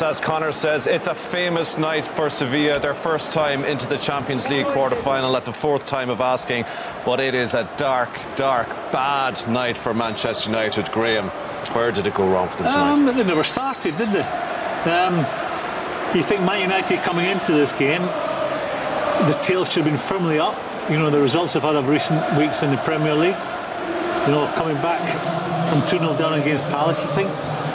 as Connor says, it's a famous night for Sevilla, their first time into the Champions League quarter-final at the fourth time of asking, but it is a dark, bad night for Manchester United. Graeme, where did it go wrong for them tonight? They never started, did they? You think Man United coming into this game, the tail should have been firmly up. You know, the results they've had of recent weeks in the Premier League. You know, coming back from 2-0 down against Palace, you think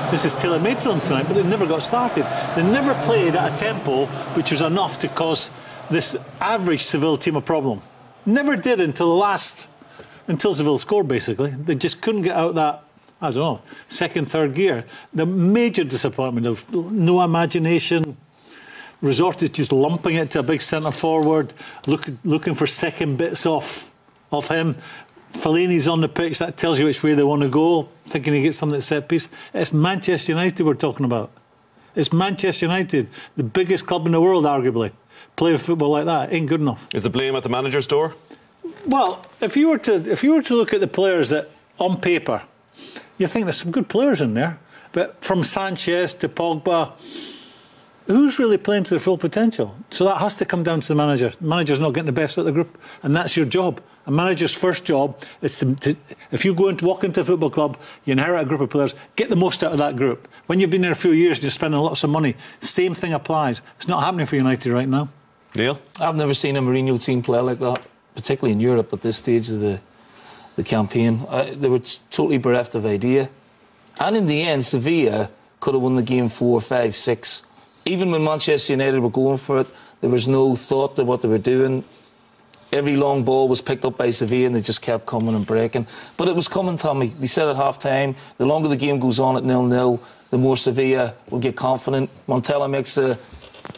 this is tailor-made for them tonight, but they never got started. They never played at a tempo which was enough to cause this average Seville team a problem. Never did until Seville scored, basically. They just couldn't get out that, I don't know, second, third gear. The major disappointment of no imagination, resorted just lumping it to a big centre forward, looking for second bits off him. Fellaini's on the pitch, that tells you which way they want to go, thinking he gets something at set piece. It's Manchester United we're talking about. It's Manchester United, the biggest club in the world, arguably. Play football like that ain't good enough. Is the blame at the manager's door? Well, if you were to look at the players that, on paper, you think there's some good players in there, but from Sanchez to Pogba, who's really playing to their full potential? So that has to come down to the manager. The manager's not getting the best out of the group, and that's your job. A manager's first job is to if you walk into a football club, you inherit a group of players, get the most out of that group. When you've been there a few years and you're spending lots of money, same thing applies. It's not happening for United right now. Neil? I've never seen a Mourinho team play like that, particularly in Europe at this stage of the campaign. They were totally bereft of idea. And in the end, Sevilla could have won the game 4, 5, 6. Even when Manchester United were going for it, there was no thought to what they were doing. Every long ball was picked up by Sevilla and they just kept coming and breaking. But it was coming, Tommy. We said at half-time, the longer the game goes on at 0-0, the more Sevilla will get confident. Montella makes a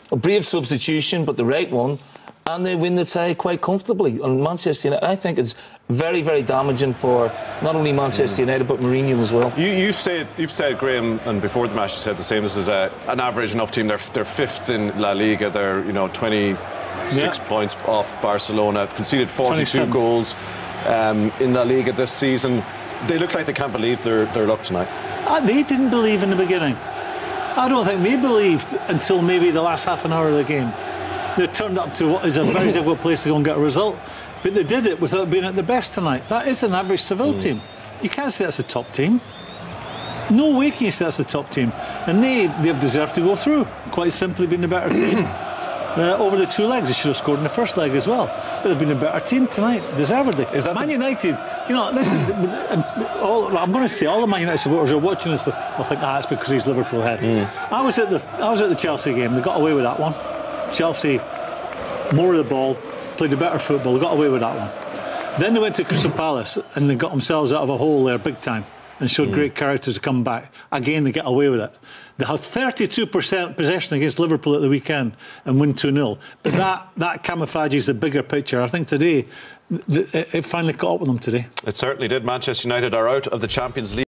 brave substitution, but the right one, and they win the tie quite comfortably. And Manchester United, I think it's very, very damaging for not only Manchester United, but Mourinho as well. You've said, Graeme, and before the match you said the same, this is an average enough team. They're fifth in La Liga. They're 26 points off Barcelona. Conceded 42 27 goals in La Liga this season. They look like they can't believe their luck tonight. They didn't believe in the beginning. I don't think they believed until maybe the last half an hour of the game. They turned up to what is a very difficult place to go and get a result, but they did it without being at the best tonight. That is an average Seville team. You can't say that's the top team. No way can you say that's the top team. And they've deserved to go through, quite simply being the better team. Over the 2 legs, they should have scored in the first leg as well. But they've been a better team tonight, deservedly. Is that Man United, this is... I'm going to say all the Man United supporters are watching this, they'll think, it's because he's Liverpool head. I was at the Chelsea game, they got away with that one. Chelsea, more of the ball, played a better football, they got away with that one. Then they went to Crystal Palace and they got themselves out of a hole there big time and showed great character to come back. Again, they get away with it. They had 32% possession against Liverpool at the weekend and win 2-0. But that camouflages the bigger picture. I think today, it finally caught up with them today. It certainly did. Manchester United are out of the Champions League.